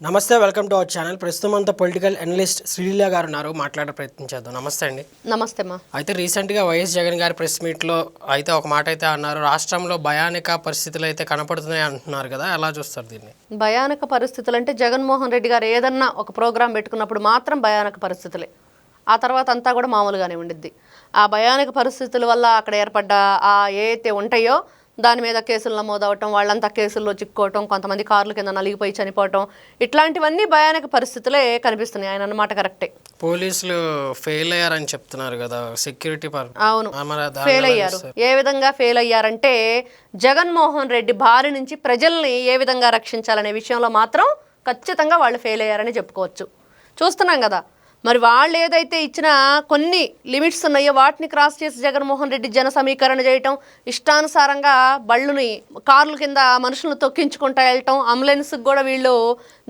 నమస్తే, welcome to our channel. ప్రస్తుతం అంతా పొలిటికల్ అనలిస్ట్ శ్రీలీల గారు ఉన్నారు, మాట్లాడే ప్రయత్నం చేద్దాం. నమస్తే అండి. నమస్తే మా. అయితే రీసెంట్గా వైఎస్ జగన్ గారి ప్రెస్ మీట్లో అయితే ఒక మాట అయితే అన్నారు, రాష్ట్రంలో భయానక పరిస్థితులు అయితే కనపడుతున్నాయి అంటున్నారు కదా, ఎలా చూస్తారు దీన్ని? భయానక పరిస్థితులు అంటే జగన్మోహన్ రెడ్డి గారు ఏదన్నా ఒక ప్రోగ్రాం పెట్టుకున్నప్పుడు మాత్రం భయానక పరిస్థితులే, ఆ తర్వాత అంతా కూడా మామూలుగానే ఉండిద్ది. ఆ భయానక పరిస్థితుల వల్ల అక్కడ ఏర్పడ్డ ఏవైతే ఉంటాయో దాని మీద కేసులు నమోదవటం, వాళ్ళంతా కేసుల్లో చిక్కోవటం, కొంతమంది కార్ల కింద నలిగిపోయి చనిపోవటం, ఇట్లాంటివన్నీ భయానక పరిస్థితులే కనిపిస్తున్నాయి. ఆయన అన్నమాట కరెక్టే. పోలీసులు ఫెయిల్ అయ్యారని చెప్తున్నారు కదా, సెక్యూరిటీ అవును, ఫెయిల్ అయ్యారు. ఏ విధంగా ఫెయిల్ అయ్యారంటే జగన్మోహన్ రెడ్డి బారి నుంచి ప్రజల్ని ఏ విధంగా రక్షించాలనే విషయంలో మాత్రం ఖచ్చితంగా వాళ్ళు ఫెయిల్ అయ్యారని చెప్పుకోవచ్చు. చూస్తున్నాం కదా, మరి వాళ్ళు ఏదైతే ఇచ్చిన కొన్ని లిమిట్స్ ఉన్నాయో వాటిని క్రాస్ చేసి జగన్మోహన్ రెడ్డి జన సమీకరణ చేయటం, ఇష్టానుసారంగా బళ్ళుని కార్ల కింద మనుషులను తొక్కించుకుంటూ వెళ్ళటం, అంబులెన్స్కి కూడా వీళ్ళు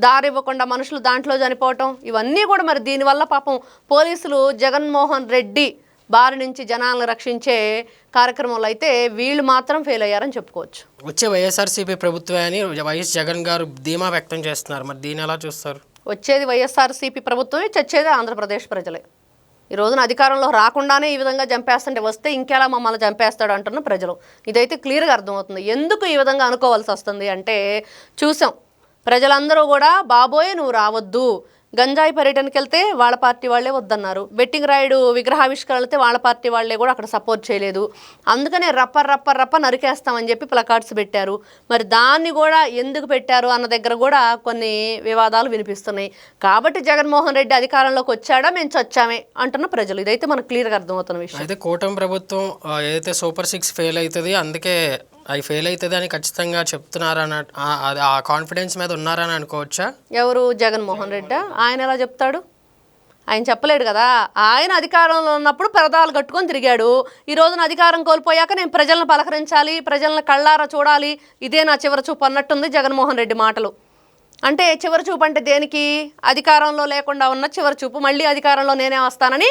దారి ఇవ్వకుండా మనుషులు దాంట్లో చనిపోవటం, ఇవన్నీ కూడా మరి దీనివల్ల పాపం పోలీసులు జగన్మోహన్ రెడ్డి బారి నుంచి జనాలను రక్షించే కార్యక్రమంలో అయితే వీళ్ళు మాత్రం ఫెయిల్ అయ్యారని చెప్పుకోవచ్చు. వచ్చే వైఎస్ఆర్సీపీ ప్రభుత్వమే అని వైఎస్ జగన్ గారు ధీమా వ్యక్తం చేస్తున్నారు, మరి దీన్ని ఎలా చూస్తారు? వచ్చేది వైఎస్ఆర్సీపీ ప్రభుత్వమే, చచ్చేది ఆంధ్రప్రదేశ్ ప్రజలే. ఈ రోజున అధికారంలో రాకుండానే ఈ విధంగా చంపేస్తుంటే వస్తే ఇంకెలా మమ్మల్ని చంపేస్తాడు అంటున్న ప్రజలు. ఇదైతే క్లియర్గా అర్థమవుతుంది. ఎందుకు ఈ విధంగా అనుకోవాల్సి వస్తుంది అంటే చూసాం, ప్రజలందరూ కూడా బాబోయ్ నువ్వు రావద్దు, గంజాయి పర్యటనకి వెళ్తే వాళ్ళ పార్టీ వాళ్ళే వద్దన్నారు, బెట్టింగ్ రాయుడు విగ్రహావిష్కరణ వెళ్తే వాళ్ళ పార్టీ వాళ్ళే కూడా అక్కడ సపోర్ట్ చేయలేదు, అందుకనే రప్ప నరికేస్తామని చెప్పి ప్లకార్డ్స్ పెట్టారు. మరి దాన్ని కూడా ఎందుకు పెట్టారు అన్న దగ్గర కూడా కొన్ని వివాదాలు వినిపిస్తున్నాయి. కాబట్టి జగన్మోహన్ రెడ్డి అధికారంలోకి వచ్చాడా మేము చచ్చామే అంటున్న ప్రజలు. ఇదైతే మనకు క్లియర్గా అర్థమవుతున్న విషయం. అయితే కూటమి ప్రభుత్వం ఏదైతే సూపర్ 6 ఫెయిల్ అవుతుంది, అందుకే అది ఫెయిల్ అవుతుంది అని ఖచ్చితంగా చెప్తున్నారని, ఆ కాన్ఫిడెన్స్ మీద ఉన్నారని అనుకోవచ్చా? ఎవరు? జగన్మోహన్ రెడ్డి. ఆయన ఎలా చెప్తాడు? ఆయన చెప్పలేడు కదా. ఆయన అధికారంలో ఉన్నప్పుడు పరదాలు కట్టుకొని తిరిగాడు. ఈ రోజున అధికారం కోల్పోయాక నేను ప్రజలను పలకరించాలి, ప్రజలను కళ్ళారా చూడాలి, ఇదే నా చివరి చూపు అన్నట్టుంది జగన్మోహన్ రెడ్డి మాటలు. అంటే చివరి చూపు అంటే దేనికి? అధికారంలో లేకుండా ఉన్న చివరి చూపు, మళ్ళీ అధికారంలో నేనే వస్తానని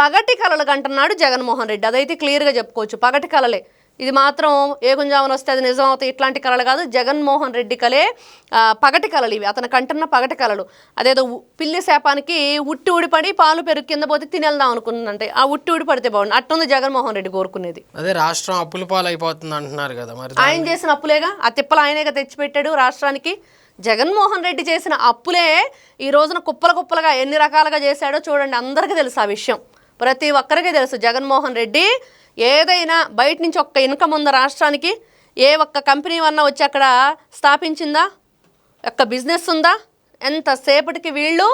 పగటి కలలు కంటున్నాడు జగన్మోహన్ రెడ్డి. అదైతే క్లియర్గా చెప్పుకోవచ్చు, పగటి కలలే. ఇది మాత్రం ఏ గుంజామని వస్తే అది నిజం అవుతాయి, ఇట్లాంటి కళలు కాదు. జగన్మోహన్ రెడ్డి కలే పగటి కళలు ఇవి, అతను కంటున్న పగటి కళలు. అదేదో పిల్లి శాపానికి ఉట్టి ఊడిపడి పాలు పెరుగు కింద పోతే తినేద్దాం అనుకుంటుందంటే ఆ ఉట్టి ఊడిపడితే బాగుంది, అట్టుంది జగన్మోహన్ రెడ్డి కోరుకునేది. అదే రాష్ట్రం అప్పుల పాలు అయిపోతుంది అంటున్నారు కదా, మరి ఆయన చేసిన అప్పులేగా, ఆ తిప్పలు ఆయనేగా తెచ్చిపెట్టాడు రాష్ట్రానికి. జగన్మోహన్ రెడ్డి చేసిన అప్పులే ఈ రోజున కుప్పలుగా ఎన్ని రకాలుగా చేశాడో చూడండి. అందరికీ తెలుసు ఆ విషయం, ప్రతి ఒక్కరికి తెలుసు. జగన్మోహన్ రెడ్డి ఏదైనా బయట నుంచి ఒక్క ఇన్కమ్ ఉందా రాష్ట్రానికి? ఏ ఒక్క కంపెనీ అన్నా వచ్చి అక్కడ స్థాపించిందా? ఒక్క బిజినెస్ ఉందా? ఎంతసేపటికి వీళ్ళు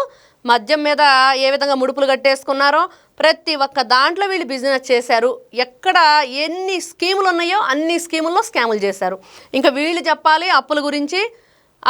మద్యం మీద ఏ విధంగా ముడుపులు కట్టేసుకున్నారో ప్రతి ఒక్క దాంట్లో వీళ్ళు బిజినెస్ చేశారు. ఎక్కడ ఎన్ని స్కీములు ఉన్నాయో అన్ని స్కీముల్లో స్కాములు చేశారు. ఇంకా వీళ్ళు చెప్పాలి అప్పుల గురించి.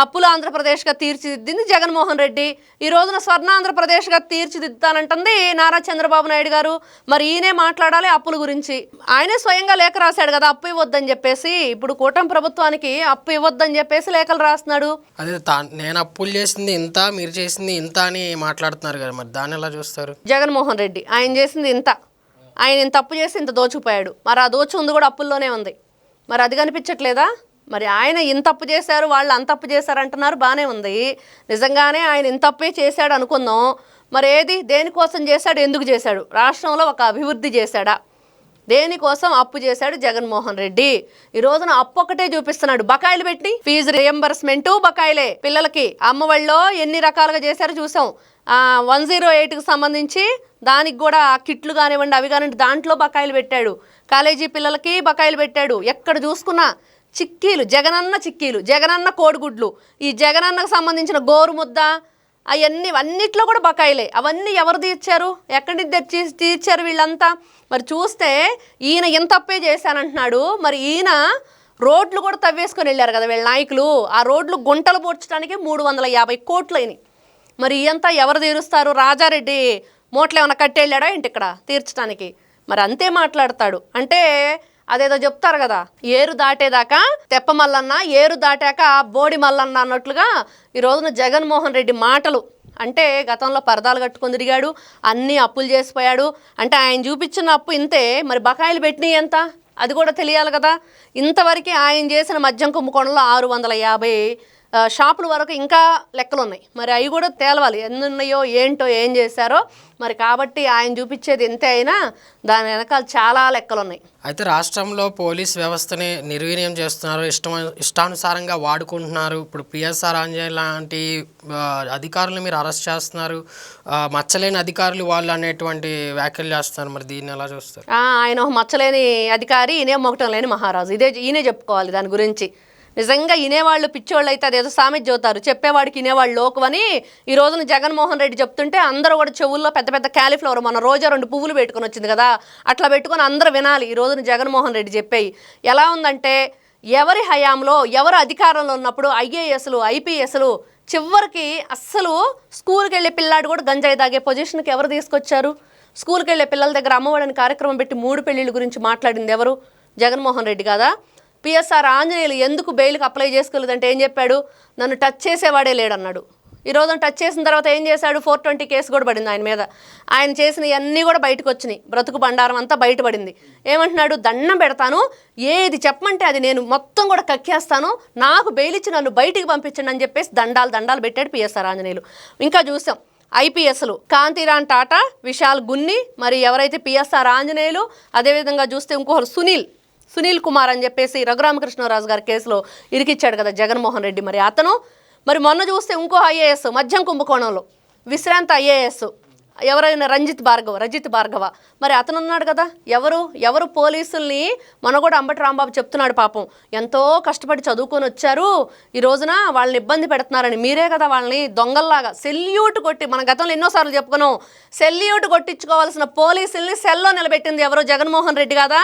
అప్పులు ఆంధ్రప్రదేశ్గా తీర్చిదిద్దింది జగన్మోహన్ రెడ్డి. ఈ రోజున స్వర్ణ ఆంధ్రప్రదేశ్గా తీర్చిదిద్దానంటుంది నారా చంద్రబాబు నాయుడు గారు. మరి ఈయనే మాట్లాడాలి అప్పుల గురించి. ఆయనే స్వయంగా లేఖ రాశాడు కదా అప్పు ఇవ్వద్దని చెప్పేసి. ఇప్పుడు కూటమి ప్రభుత్వానికి అప్పు ఇవ్వద్దని చెప్పేసి లేఖలు రాస్తున్నాడు. అదే నేను అప్పులు చేసింది ఇంత, మీరు చేసింది ఇంత అని మాట్లాడుతున్నారు కదా, మరి దాన్ని ఎలా చూస్తారు? జగన్మోహన్ రెడ్డి ఆయన చేసింది ఇంత, ఆయన ఇంత అప్పు చేసి ఇంత దోచుకుపోయాడు. మరి ఆ దోచు ఉంది కూడా అప్పుల్లోనే ఉంది. మరి అది కనిపించట్లేదా? మరి ఆయన ఇంత అప్పు చేశారు, వాళ్ళు అంత అప్పు చేశారు అంటున్నారు, బాగానే ఉంది. నిజంగానే ఆయన ఇంత అప్పే చేశాడు అనుకుందాం. మరి ఏది, దేనికోసం చేశాడు, ఎందుకు చేశాడు? రాష్ట్రంలో ఒక అభివృద్ధి చేశాడా? దేనికోసం అప్పు చేశాడు జగన్మోహన్ రెడ్డి? ఈ రోజున అప్పు ఒకటే చూపిస్తున్నాడు. బకాయిలు పెట్టి ఫీజు రియంబర్స్మెంటు బకాయిలే. పిల్లలకి అమ్మఒడిలో ఎన్ని రకాలుగా చేశారో చూసాం. 108కి సంబంధించి దానికి కూడా కిట్లు కానివ్వండి, అవి కానివ్వండి, దాంట్లో బకాయిలు పెట్టాడు. కాలేజీ పిల్లలకి బకాయిలు పెట్టాడు. ఎక్కడ చూసుకున్నా చిక్కీలు, జగనన్న కోడిగుడ్లు, ఈ జగనన్నకు సంబంధించిన గోరుముద్ద, అవన్నీ అన్నిట్లో కూడా బకాయిలే. అవన్నీ ఎవరు తీర్చారు? ఎక్కడి నుంచి తీర్చారు వీళ్ళంతా? మరి చూస్తే ఈయన ఎంత తప్పే చేశానంటున్నాడు. మరి ఈయన రోడ్లు కూడా తవ్వేసుకొని వెళ్ళారు కదా వీళ్ళ నాయకులు. ఆ రోడ్లు గుంటలు పూడ్చడానికి 350 కోట్లు అయినాయి. మరి ఇదంతా ఎవరు తీరుస్తారు? రాజారెడ్డి మూటలు ఏమైనా కట్టెళ్ళాడా ఏంటి ఇక్కడ తీర్చడానికి? మరి అంతే మాట్లాడతాడు. అంటే అదేదో చెప్తారు కదా, ఏరు దాటేదాకా తెప్ప మల్లన్న, ఏరు దాటాక బోడి మల్లన్న అన్నట్లుగా ఈ రోజున జగన్మోహన్ రెడ్డి మాటలు. అంటే గతంలో పరదాలు కట్టుకొని తిరిగాడు, అన్నీ అప్పులు చేసిపోయాడు. అంటే ఆయన చూపించిన అప్పు ఇంతే, మరి బకాయిలు పెట్టినవి ఎంత అది కూడా తెలియాలి కదా. ఇంతవరకు ఆయన చేసిన మద్యం కుంభకోణంలో 650 షాపుల వరకు ఇంకా లెక్కలు ఉన్నాయి. మరి అవి కూడా తేలవాలి, ఎన్ని ఉన్నాయో ఏంటో ఏం చేశారో మరి. కాబట్టి ఆయన చూపించేది ఎంతే అయినా దాని వెనకాల చాలా లెక్కలు ఉన్నాయి. అయితే రాష్ట్రంలో పోలీస్ వ్యవస్థని నిర్వీర్యం చేస్తున్నారు, ఇష్టానుసారంగా వాడుకుంటున్నారు. ఇప్పుడు పిఎస్ఆర్ ఆంజనేయ లాంటి అధికారులు మీరు అరెస్ట్ చేస్తున్నారు, మచ్చలేని అధికారులు వాళ్ళు అనేటువంటి వ్యాఖ్యలు చేస్తున్నారు. మరి దీన్ని ఎలా చూస్తారు? ఆయన ఒక మచ్చలేని అధికారి, ఈయనే మొగటం లేని మహారాజు. ఈయనే చెప్పుకోవాలి దాని గురించి. నిజంగా వినేవాళ్ళు పిచ్చోళ్ళు అయితే అదేదో సామెత చెబుతారు, చెప్పేవాడికి వినేవాళ్ళు లోకువని. ఈ రోజున జగన్మోహన్ రెడ్డి చెప్తుంటే అందరూ కూడా చెవుల్లో పెద్ద పెద్ద క్యాలీఫ్లవర్, మన రోజా 2 పువ్వులు పెట్టుకొని వచ్చింది కదా, అట్లా పెట్టుకొని అందరూ వినాలి ఈ రోజున జగన్మోహన్ రెడ్డి చెప్పేవి. ఎలా ఉందంటే ఎవరి హయాంలో ఎవరు అధికారంలో ఉన్నప్పుడు ఐఏఎస్లు ఐపీఎస్లు చివరికి అస్సలు స్కూల్కి వెళ్ళే పిల్లాడు కూడా గంజాయి తాగే పొజిషన్కి ఎవరు తీసుకొచ్చారు? స్కూల్కి వెళ్ళే పిల్లల దగ్గర అమ్మఒడని కార్యక్రమం పెట్టి 3 పెళ్లిళ్ళ గురించి మాట్లాడింది ఎవరు? జగన్మోహన్ రెడ్డి కాదా? పిఎస్ఆర్ ఆంజనేయులు ఎందుకు బెయిల్కి అప్లై చేసుకోలేదంటే ఏం చెప్పాడు? నన్ను టచ్ చేసేవాడే లేడన్నాడు. ఈ రోజున టచ్ చేసిన తర్వాత ఏం చేశాడు? 420 కేసు కూడా పడింది ఆయన మీద. ఆయన చేసినవన్నీ కూడా బయటకు వచ్చినాయి, బ్రతుకు బండారం అంతా బయటపడింది. ఏమంటున్నాడు? దండం పెడతాను, ఏది చెప్పమంటే అది నేను మొత్తం కూడా కక్కేస్తాను, నాకు బెయిల్ ఇచ్చి నన్ను బయటికి పంపించండి అని చెప్పేసి దండాలు పెట్టాడు పిఎస్ఆర్ ఆంజనేయులు. ఇంకా చూసాం ఐపీఎస్లు కాంతిరాన్ టాటా, విశాల్ గున్ని, మరి ఎవరైతే పిఎస్ఆర్ ఆంజనేయులు, అదేవిధంగా చూస్తే ఇంకొకరు సునీల్ కుమార్ అని చెప్పేసి రఘురామకృష్ణరాజు గారి కేసులో ఇరికిచ్చాడు కదా జగన్మోహన్ రెడ్డి. మరి అతను మరి మొన్న చూస్తే ఇంకో ఐఏఎస్ మద్యం కుంభకోణంలో విశ్రాంత ఐఏఎస్ ఎవరైనా రజిత్ భార్గవ మరి అతను ఉన్నాడు కదా. ఎవరు పోలీసుల్ని మన కూడా అంబటి రాంబాబు చెప్తున్నాడు, పాపం ఎంతో కష్టపడి చదువుకొని వచ్చారు, ఈ రోజున వాళ్ళని ఇబ్బంది పెడుతున్నారని. మీరే కదా వాళ్ళని దొంగల్లాగా సెల్యూట్ కొట్టి, మన గతంలో ఎన్నోసార్లు చెప్పుకున్నాం, సెల్యూట్ కొట్టించుకోవాల్సిన పోలీసుల్ని సెల్లో నిలబెట్టింది ఎవరు? జగన్మోహన్ రెడ్డి కాదా?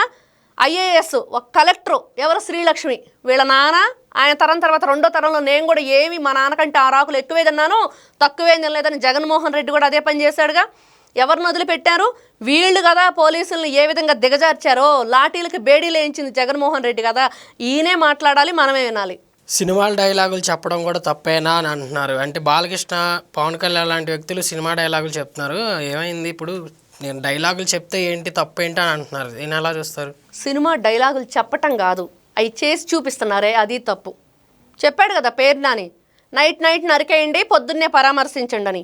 ఐఏఎస్ ఒక కలెక్టరు ఎవరు? శ్రీలక్ష్మి. వీళ్ళ నాన్న ఆయన తరం తర్వాత 2వ తరంలో నేను కూడా ఏమి మా నాన్నకంటే 6 ఆకులు ఎక్కువే తిన్నాను, తక్కువే తినలేదని జగన్మోహన్ రెడ్డి కూడా అదే పని చేశాడుగా. ఎవరిని వదిలిపెట్టారు? వీళ్ళు కదా పోలీసులను ఏ విధంగా దిగజార్చారో, లాఠీలకి బేడీలు వేయించింది జగన్మోహన్ రెడ్డి కదా. ఈయనే మాట్లాడాలి, మనమే వినాలి. సినిమాల డైలాగులు చెప్పడం కూడా తప్పేనా అని అంటున్నారు. అంటే బాలకృష్ణ, పవన్ కళ్యాణ్ లాంటి వ్యక్తులు సినిమా డైలాగులు చెప్తున్నారు, ఏమైంది ఇప్పుడు? నేను డైలాగులు చెప్తే ఏంటి తప్పేంటి అని అంటున్నారు, నేను ఎలా చూస్తారు? సినిమా డైలాగులు చెప్పటం కాదు, అవి చేసి చూపిస్తున్నారే అది తప్పు. చెప్పాడు కదా పేరు నాని, నైట్ నరికేయండి, పొద్దున్నే పరామర్శించండి అని.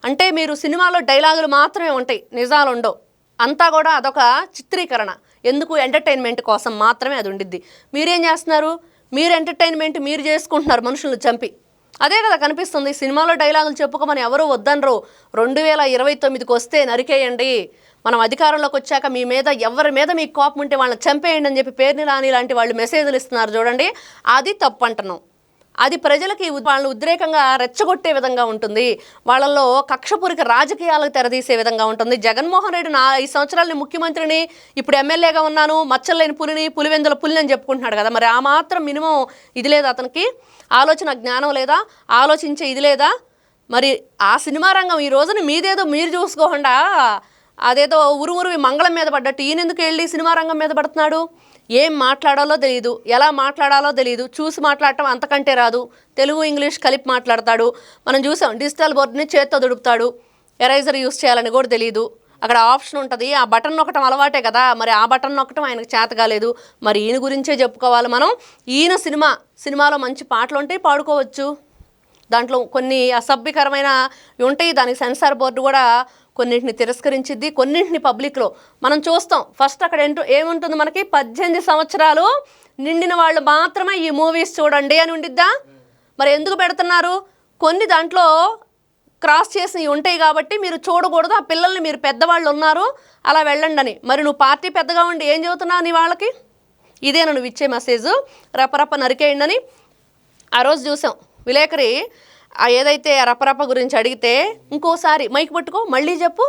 అంటే మీరు సినిమాలో డైలాగులు మాత్రమే ఉంటాయి, నిజాలు ఉండవు. అంతా కూడా అదొక చిత్రీకరణ, ఎందుకు? ఎంటర్టైన్మెంట్ కోసం మాత్రమే అది ఉండిద్ది. మీరేం చేస్తున్నారు? మీరు ఎంటర్టైన్మెంట్ మీరు చేసుకుంటున్నారు మనుషులను చంపి. అదే కదా కనిపిస్తుంది. సినిమాలో డైలాగులు చెప్పుకోమని ఎవరు వద్దనరు. 2029కి వస్తే నరికేయండి, మనం అధికారంలోకి వచ్చాక మీ మీద ఎవరి మీద మీకు కోపం ఉంటే వాళ్ళని చంపేయండి అని చెప్పి పేర్ని రాని లాంటి వాళ్ళు మెసేజ్లు ఇస్తున్నారు చూడండి, అది తప్పు అంటున్నాం. అది ప్రజలకి వాళ్ళని ఉద్రేకంగా రెచ్చగొట్టే విధంగా ఉంటుంది, వాళ్ళల్లో కక్షపూరిక రాజకీయాలకు తెరదీసే విధంగా ఉంటుంది. జగన్మోహన్ రెడ్డి 5 సంవత్సరాలని ముఖ్యమంత్రిని, ఇప్పుడు ఎమ్మెల్యేగా ఉన్నాను, మచ్చలేని పులివెందుల పులిని అని చెప్పుకుంటున్నాడు కదా. మరి ఆ మాత్రం మినిమం ఇది లేదా అతనికి? ఆలోచన జ్ఞానం లేదా? ఆలోచించే ఇది లేదా? మరి ఆ సినిమా రంగం ఈ రోజున మీదేదో మీరు చూసుకోకుండా అదేదో ఉరుమురువి మంగళం మీద పడ్డట్టు ఈయనెందుకు వెళ్ళి సినిమా రంగం మీద పడుతున్నాడు? ఏం మాట్లాడాలో తెలియదు, ఎలా మాట్లాడాలో తెలియదు, చూసి మాట్లాడటం అంతకంటే రాదు, తెలుగు ఇంగ్లీష్ కలిపి మాట్లాడతాడు. మనం చూసాం డిజిటల్ బోర్డుని చేత్తో దుడుపుతాడు, ఎరైజర్ యూస్ చేయాలని కూడా తెలియదు. అక్కడ ఆప్షన్ ఉంటుంది, ఆ బటన్ నొక్కటం అలవాటే కదా, మరి ఆ బటన్ నొక్కటం ఆయనకు చేత కాలేదు. మరి ఈయన గురించే చెప్పుకోవాలి మనం. ఈయన సినిమాలో మంచి పాటలు ఉంటాయి, పాడుకోవచ్చు, దాంట్లో కొన్ని అసభ్యకరమైన ఉంటాయి, దానికి సెన్సార్ బోర్డు కూడా కొన్నింటిని తిరస్కరించిద్ది, కొన్నింటిని పబ్లిక్లో మనం చూస్తాం. ఫస్ట్ అక్కడ ఏముంటుంది మనకి? 18 సంవత్సరాలు నిండిన వాళ్ళు మాత్రమే ఈ మూవీస్ చూడండి అని ఉండిద్దా? మరి ఎందుకు పెడుతున్నారు? కొన్ని దాంట్లో క్రాస్ చేసినవి ఉంటాయి కాబట్టి మీరు చూడకూడదు, ఆ పిల్లల్ని మీరు పెద్దవాళ్ళు ఉన్నారు అలా వెళ్ళండి అని. మరి నువ్వు పార్టీ పెద్దగా ఉండి ఏం చెబుతున్నావు నీ వాళ్ళకి? ఇదేనా నువ్వు ఇచ్చే మెసేజ్? రపరప నరికేయండి అని. ఆ రోజు చూసాం విలేకరి ఏదైతే రపరప గురించి అడిగితే, ఇంకోసారి మైక్ పట్టుకో మళ్ళీ చెప్పు,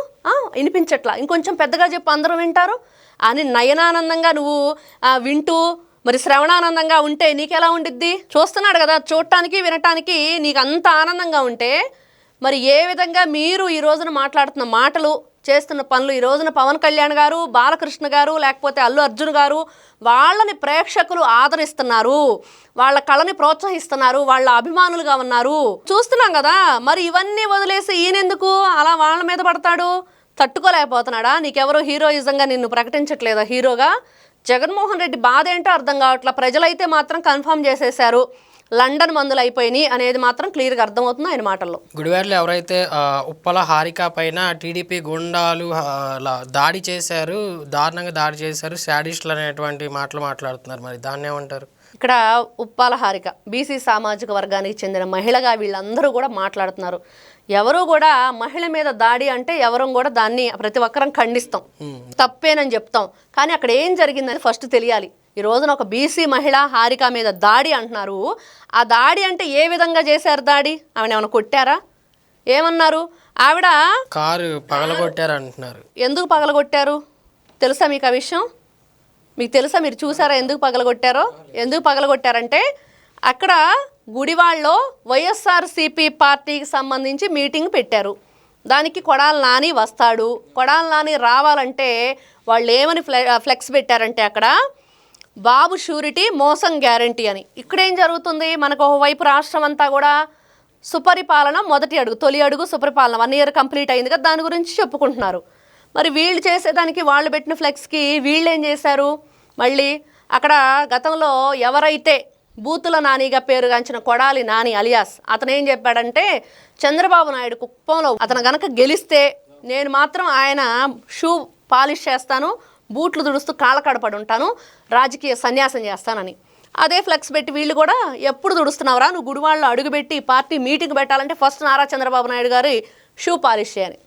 వినిపించట్లా, ఇంకొంచెం పెద్దగా చెప్పు అందరూ వింటారు అని నయనానందంగా నువ్వు వింటూ మరి శ్రవణానందంగా ఉంటే నీకెలా ఉండిద్ది? చూస్తున్నాడు కదా, చూడటానికి వినటానికి నీకు అంత ఆనందంగా ఉంటే మరి ఏ విధంగా మీరు ఈ రోజున మాట్లాడుతున్న మాటలు, చేస్తున్న పనులు, ఈ రోజున పవన్ కళ్యాణ్ గారు, బాలకృష్ణ గారు, లేకపోతే అల్లు అర్జున్ గారు వాళ్ళని ప్రేక్షకులు ఆదరిస్తున్నారు, వాళ్ళ కళని ప్రోత్సహిస్తున్నారు, వాళ్ళ అభిమానులుగా ఉన్నారు, చూస్తున్నాం కదా. మరి ఇవన్నీ వదిలేసి ఈయనెందుకు అలా వాళ్ళ మీద పడతాడు? తట్టుకోలేకపోతున్నాడా? నీకెవరో హీరోయిజంగా నిన్ను ప్రకటించట్లేదా హీరోగా? జగన్మోహన్ రెడ్డి బాధ ఏంటో అర్థం కావట్లా. ప్రజలైతే మాత్రం కన్ఫర్మ్ చేసేశారు, లండన్ మందులు అయిపోయినాయి అనేది మాత్రం క్లియర్గా అర్థమవుతుంది ఆయన మాటల్లో. గుడివాడలో ఎవరైతే ఉప్పల హారిక పైన టీడీపీ గుండాలు దాడి చేశారు, దారుణంగా దాడి చేశారు, శాడిస్టులు అనేటువంటి మాటలు మాట్లాడుతున్నారు, మరి దాన్ని ఏమంటారు? ఇక్కడ ఉప్పాల హారిక బీసీ సామాజిక వర్గానికి చెందిన మహిళగా వీళ్ళందరూ కూడా మాట్లాడుతున్నారు. ఎవరు కూడా మహిళ మీద దాడి అంటే ఎవరు కూడా దాన్ని ప్రతి ఒక్కరం ఖండిస్తాం, తప్పేనని చెప్తాం. కానీ అక్కడ ఏం జరిగిందని ఫస్ట్ తెలియాలి. ఈ రోజున ఒక బీసీ మహిళ హారిక మీద దాడి అంటున్నారు. ఆ దాడి అంటే ఏ విధంగా చేశారు దాడి? ఆమెను ఏమైనా కొట్టారా? ఏమన్నారు? ఆవిడ కారు పగలగొట్టారు అంటున్నారు. ఎందుకు పగలగొట్టారు తెలుసా మీకు ఆ విషయం? మీకు తెలుసా? మీరు చూసారా ఎందుకు పగలగొట్టారో? ఎందుకు పగలగొట్టారంటే అక్కడ గుడివాడలో వైఎస్ఆర్సీపీ పార్టీకి సంబంధించి మీటింగ్ పెట్టారు. దానికి కొడాలి నాని వస్తాడు. కొడాలి నాని రావాలంటే వాళ్ళు ఏమని ఫ్లెక్స్ పెట్టారంటే అక్కడ బాబు షూరిటీ మోసం గ్యారంటీ అని. ఇక్కడేం జరుగుతుంది? మనకు ఒకవైపు రాష్ట్రం అంతా కూడా సుపరిపాలన మొదటి అడుగు, తొలి అడుగు సుపరిపాలన 1 year కంప్లీట్ అయింది కదా, దాని గురించి చెప్పుకుంటున్నారు. మరి వీళ్ళు చేసేదానికి వాళ్ళు పెట్టిన ఫ్లెక్స్కి వీళ్ళు ఏం చేశారు? మళ్ళీ అక్కడ గతంలో ఎవరైతే బూతుల నానిగా పేరుగాంచిన కొడాలి నాని అలియాస్ అతను ఏం చెప్పాడంటే చంద్రబాబు నాయుడు కుప్పంలో అతను గనక గెలిస్తే నేను మాత్రం ఆయన షూ పాలిష్ చేస్తాను, బూట్లు దుడుస్తూ కాళ్ళ కడపడి ఉంటాను, రాజకీయ సన్యాసం చేస్తానని. అదే ఫ్లెక్స్ పెట్టి వీళ్ళు కూడా ఎప్పుడు దుడుస్తున్నావురా నువ్వు గుడివాడలో అడుగుపెట్టి పార్టీ మీటింగ్ పెట్టాలంటే ఫస్ట్ నారా చంద్రబాబు నాయుడు గారి షూ పాలిష్ చేయని.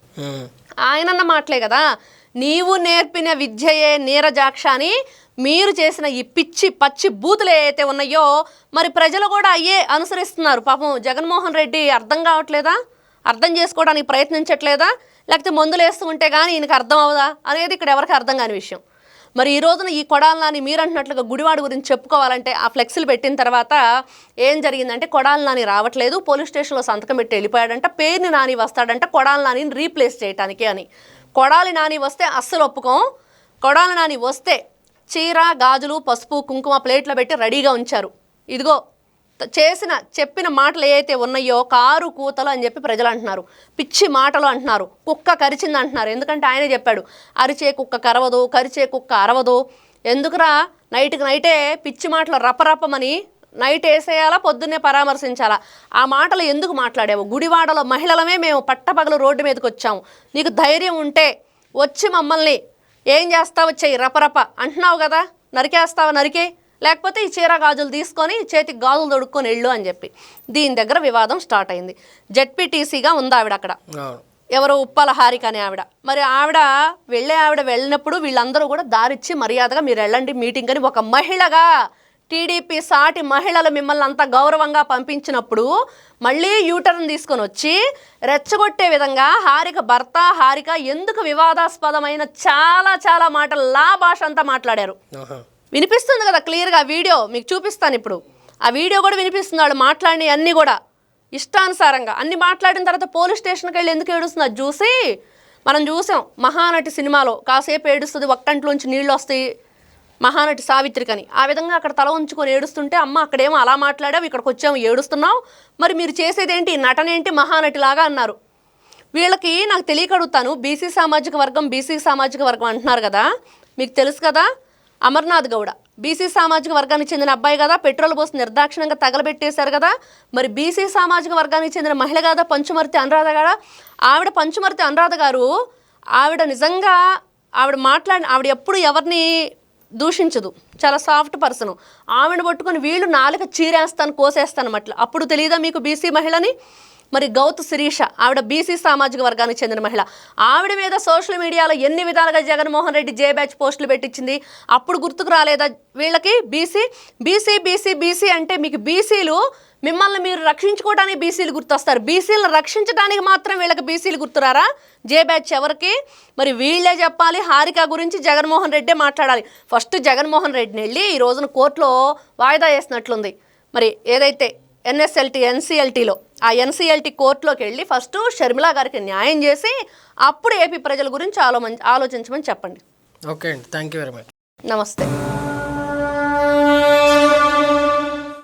ఆయనన్న మాటలే కదా, నీవు నేర్పిన విద్యయే నీరజాక్ష అని మీరు చేసిన ఈ పిచ్చి పచ్చి బూతులు ఏవైతే ఉన్నాయో మరి ప్రజలు కూడా అయ్యే అనుసరిస్తున్నారు. పాపం జగన్మోహన్ రెడ్డి అర్థం కావట్లేదా? అర్థం చేసుకోవడానికి ప్రయత్నించట్లేదా? లేకపోతే మందులు వేస్తూ ఉంటే కానీ ఈయనకు అర్థం అవదా అనేది ఇక్కడ ఎవరికి అర్థం కాని విషయం. మరి ఈ రోజున ఈ కొడాలి నాని మీరు అంటున్నట్లుగా గుడివాడ గురించి చెప్పుకోవాలంటే ఆ ఫ్లెక్స్లు పెట్టిన తర్వాత ఏం జరిగిందంటే కొడాలి నాని రావట్లేదు, పోలీస్ స్టేషన్లో సంతకం పెట్టి వెళ్ళిపోయాడంట. పేరుని నాని వస్తాడంట కొడాలి నానిని రీప్లేస్ చేయడానికి అని. కొడాలి నాని వస్తే అస్సలు ఒప్పుకోం. కొడాలి నాని వస్తే చీర గాజులు పసుపు కుంకుమ ప్లేట్లో పెట్టి రెడీగా ఉంచారు. ఇదిగో చెప్పిన మాటలు ఏవైతే ఉన్నాయో కారు కూతలు అని చెప్పి ప్రజలు అంటున్నారు, పిచ్చి మాటలు అంటున్నారు, కుక్క కరిచింది అంటున్నారు. ఎందుకంటే ఆయనే చెప్పాడు అరిచే కుక్క కరవదు, కరిచే కుక్క అరవదు. ఎందుకురా నైట్కి నైటే పిచ్చి మాటలు రపరపమని నైట్ వేసేయాలా, పొద్దున్నే పరామర్శించాలా? ఆ మాటలు ఎందుకు మాట్లాడావు? గుడివాడలో మహిళలమే మేము పట్టపగలు రోడ్డు మీదకి వచ్చాము, నీకు ధైర్యం ఉంటే వచ్చి మమ్మల్ని ఏం చేస్తావు వచ్చాయి రపరప అంటున్నావు కదా, నరికేస్తావా నరికే, లేకపోతే ఈ చీర గాజులు తీసుకొని చేతికి గాజులు తొడుక్కొని వెళ్ళు అని చెప్పి దీని దగ్గర వివాదం స్టార్ట్ అయింది. జెడ్పీటీసీగా ఉంది ఆవిడ అక్కడ, ఎవరో ఉప్పాల హారిక అనే ఆవిడ. మరి ఆవిడ వెళ్ళినప్పుడు వీళ్ళందరూ కూడా దారిచ్చి మర్యాదగా మీరు వెళ్ళండి మీటింగ్ అని ఒక మహిళగా టీడీపీ సాటి మహిళలు మిమ్మల్ని అంత గౌరవంగా పంపించినప్పుడు మళ్ళీ యూటర్న్ తీసుకొని వచ్చి రెచ్చగొట్టే విధంగా హారిక భర్త హారిక ఎందుకు వివాదాస్పదమైన చాలా చాలా మాటలు భాష అంతా మాట్లాడారు. వినిపిస్తుంది కదా క్లియర్గా వీడియో మీకు చూపిస్తాను ఇప్పుడు. ఆ వీడియో కూడా వినిపిస్తుంది. వాళ్ళు మాట్లాడినవి అన్నీ కూడా ఇష్టానుసారంగా అన్ని మాట్లాడిన తర్వాత పోలీస్ స్టేషన్కి వెళ్ళి ఎందుకు ఏడుస్తుంది అది చూసి మనం చూసాం. మహానటి సినిమాలో కాసేపు ఏడుస్తుంది, ఒక్కంట్లోంచి నీళ్ళు వస్తాయి మహానటి సావిత్రికని. ఆ విధంగా అక్కడ తల ఉంచుకొని ఏడుస్తుంటే అమ్మ అక్కడేమో అలా మాట్లాడావు, ఇక్కడికి వచ్చాము ఏడుస్తున్నావు, మరి మీరు చేసేదేంటి నటన ఏంటి మహానటిలాగా అన్నారు. వీళ్ళకి నాకు తెలియక అడుగుతాను, బీసీ సామాజిక వర్గం అంటున్నారు కదా, మీకు తెలుసు కదా అమర్నాథ్ గౌడ బీసీ సామాజిక వర్గానికి చెందిన అబ్బాయి కదా, పెట్రోల్ పోసి నిర్దాక్షిణంగా తగలబెట్టేశారు కదా. మరి బీసీ సామాజిక వర్గానికి చెందిన మహిళ కదా పంచుమర్తి అనురాధ గారు. పంచుమర్తి అనురాధ గారు ఆవిడ నిజంగా ఆవిడ ఎప్పుడు ఎవరిని దూషించదు, చాలా సాఫ్ట్ పర్సన్. ఆవిడ పట్టుకొని వీళ్ళు నాలుక చీరేస్తాను కోసేస్తాను అట్లా. అప్పుడు తెలియదా మీకు బీసీ మహిళని? మరి గౌతు శిరీష ఆవిడ బీసీ సామాజిక వర్గానికి చెందిన మహిళ. ఆవిడ మీద సోషల్ మీడియాలో ఎన్ని విధాలుగా జగన్మోహన్ రెడ్డి జే బ్యాచ్ పోస్టులు పెట్టించింది, అప్పుడు గుర్తుకు రాలేదా వీళ్ళకి? బీసీ అంటే మీకు బీసీలు మిమ్మల్ని మీరు రక్షించుకోవడానికి బీసీలు గుర్తొస్తారు, బీసీలను రక్షించడానికి మాత్రం వీళ్ళకి బీసీలు గుర్తురారా? జే బ్యాచ్ ఎవరికి? మరి వీళ్ళే చెప్పాలి. హారిక గురించి జగన్మోహన్ రెడ్డే మాట్లాడాలి. ఫస్ట్ జగన్మోహన్ రెడ్డిని వెళ్ళి ఈ రోజున కోర్టులో వాయిదా వేసినట్లుంది. మరి ఏదైతే ఎన్సీఎల్టీలో ఆ ఎన్సీఎల్టీ కోర్టులోకి వెళ్ళి ఫస్ట్ షర్మిలా గారికి న్యాయం చేసి అప్పుడు ఏపీ ప్రజల గురించి ఆలోచించమని చెప్పండి. ఓకే అండి, థ్యాంక్ యూ వెరీ మచ్. నమస్తే.